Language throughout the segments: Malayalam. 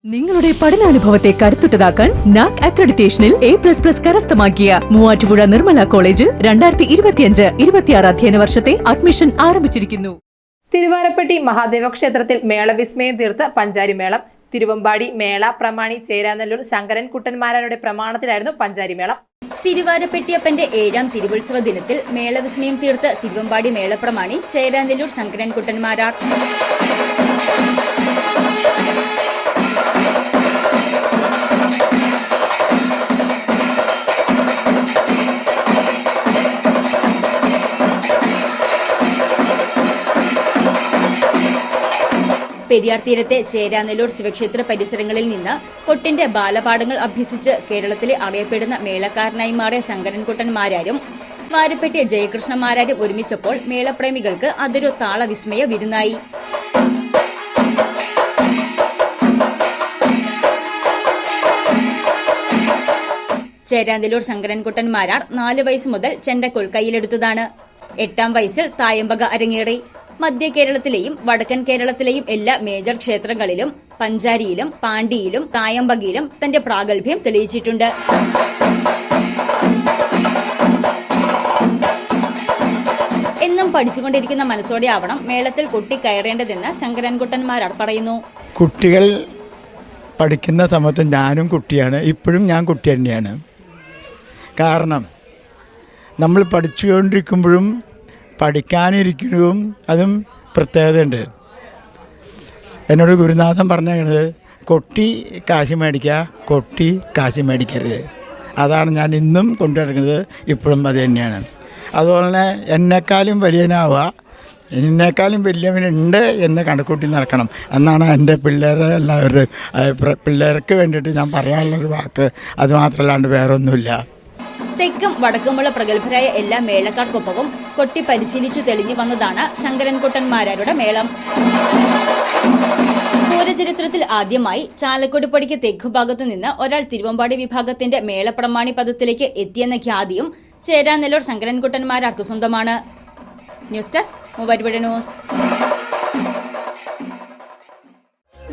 നിങ്ങളുടെ പഠനാനുഭവത്തെ കരുത്തുറ്റതാക്കാൻ നാക് അക്രഡിറ്റേഷനിൽ A++ കരസ്ഥമാക്കിയ മൂവാറ്റുപുഴ നിർമ്മല കോളേജിൽ 2025-26 അധ്യയന വർഷത്തെ അഡ്മിഷൻ ആരംഭിച്ചിരിക്കുന്നു. തിരുവാരപ്പെട്ടി മഹാദേവ ക്ഷേത്രത്തിൽ മേളവിസ്മയം തീർത്ത് പഞ്ചാരിമേളം. തിരുവമ്പാടി മേള പ്രമാണി ചേരാനെല്ലൂർ ശങ്കരൻ കുട്ടന്മാരാരുടെ പ്രമാണത്തിലായിരുന്നു പഞ്ചാരിമേളം. തിരുവാരപ്പെട്ടിയപ്പന്റെ 7ാം തിരുവുത്സവ ദിനത്തിൽ മേളവിസ്മയം തീർത്ത് തിരുവമ്പാടി മേളപ്രമാണി ചേരാനെല്ലൂർ ശങ്കരൻ കുട്ടന്മാരാർ. പെരിയാർ തീരത്തെ ചേരാനെല്ലൂർ ശിവക്ഷേത്ര പരിസരങ്ങളിൽ നിന്ന് കൊട്ടിന്റെ ബാലപാഠങ്ങൾ അഭ്യസിച്ച് കേരളത്തിലെ അറിയപ്പെടുന്ന മേളക്കാരനായി മാറിയ ശങ്കരൻകുട്ടന്മാരാരും വാരപ്പെട്ടിയ ജയകൃഷ്ണന്മാരാരും ഒരുമിച്ചപ്പോൾ മേളപ്രേമികൾക്ക് അതൊരു താളവിസ്മയ വിരുന്നായി. ചേരാനെല്ലൂർ ശങ്കരൻകുട്ടന്മാരാർ 4 വയസ്സ് മുതൽ ചെണ്ടക്കൊൾ കയ്യിലെടുത്തതാണ്. 8ാം വയസ്സിൽ തായമ്പക അരങ്ങേറി. മധ്യ കേരളത്തിലെയും വടക്കൻ കേരളത്തിലെയും എല്ലാ മേജർ ക്ഷേത്രങ്ങളിലും പഞ്ചാരിയിലും പാണ്ടിയിലും തായമ്പകയിലും തന്റെ പ്രാഗൽഭ്യം തെളിയിച്ചിട്ടുണ്ട്. എന്നും പഠിച്ചുകൊണ്ടിരിക്കുന്ന മനസ്സോടെ ആവണം മേളത്തിൽ കൊട്ടി കയറേണ്ടതെന്ന് ശങ്കരൻകുട്ടന്മാരാർ പറയുന്നു. കുട്ടികൾ പഠിക്കുന്ന സമയത്ത് ഞാനും കുട്ടിയാണ്, ഇപ്പോഴും ഞാൻ കുട്ടി തന്നെയാണ്. കാരണം നമ്മൾ പഠിച്ചുകൊണ്ടിരിക്കുമ്പോഴും പഠിക്കാനിരിക്കുന്നതും അതും പ്രത്യേകതയുണ്ട്. എന്നോട് ഗുരുനാഥൻ പറഞ്ഞത് കൊട്ടി കാശ് മേടിക്കുക, കൊട്ടി കാശ് മേടിക്കരുത്. അതാണ് ഞാൻ ഇന്നും കൊണ്ടുനടക്കുന്നത്, ഇപ്പോഴും അത് തന്നെയാണ്. അതുപോലെ തന്നെ എന്നെക്കാളും വലിയനാവുക, എന്നെക്കാളും വലിയവനുണ്ട് എന്ന് കണക്കൂട്ടി നടക്കണം എന്നാണ് എൻ്റെ പിള്ളേർക്ക് വേണ്ടിയിട്ട് ഞാൻ പറയാനുള്ളൊരു വാക്ക്. അതുമാത്രമല്ലാണ്ട് വേറൊന്നുമില്ല. തെക്കും വടക്കുമുള്ള പ്രഗത്ഭരായ എല്ലാ മേളക്കാർക്കൊപ്പവും കൊട്ടി പരിശീലിച്ചു തെളിഞ്ഞു വന്നതാണ് ശങ്കരൻകുട്ടന്മാരാരുടെ മേളം. പൂരചരിത്രത്തിൽ ആദ്യമായി ചാലക്കുടിപ്പടിക്ക് തെക്കുഭാഗത്തു നിന്ന് ഒരാൾ തിരുവമ്പാടി വിഭാഗത്തിന്റെ മേളപ്രമാണി പദത്തിലേക്ക് എത്തിയെന്ന ഖ്യാതിയും ചേരാനെല്ലൂർ ശങ്കരൻകുട്ടന്മാരാർക്ക് സ്വന്തമാണ്. News desk Muvattupuzha news.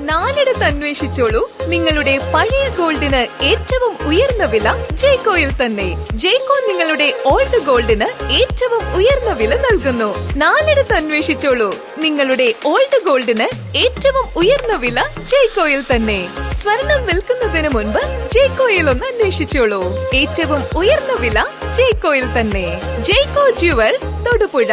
നാലിടത്ത് അന്വേഷിച്ചോളൂ നിങ്ങളുടെ പഴയ ഗോൾഡിന് ഏറ്റവും ഉയർന്ന വില ജെയ്കോയിൽ തന്നെ. ജെയ്കോ നിങ്ങളുടെ ഓൾഡ് ഗോൾഡിന് ഏറ്റവും ഉയർന്ന വില നൽകുന്നു. നാലിടത്ത് അന്വേഷിച്ചോളൂ നിങ്ങളുടെ ഓൾഡ് ഗോൾഡിന് ഏറ്റവും ഉയർന്ന വില ജെയ്കോയിൽ തന്നെ. സ്വർണം വിൽക്കുന്നതിന് മുൻപ് ജെയ്കോയിൽ ഒന്ന് അന്വേഷിച്ചോളൂ. ഏറ്റവും ഉയർന്ന വില ജെയ്കോയിൽ തന്നെ. ജെയ്കോ ജുവൽസ് തൊടുപുഴ.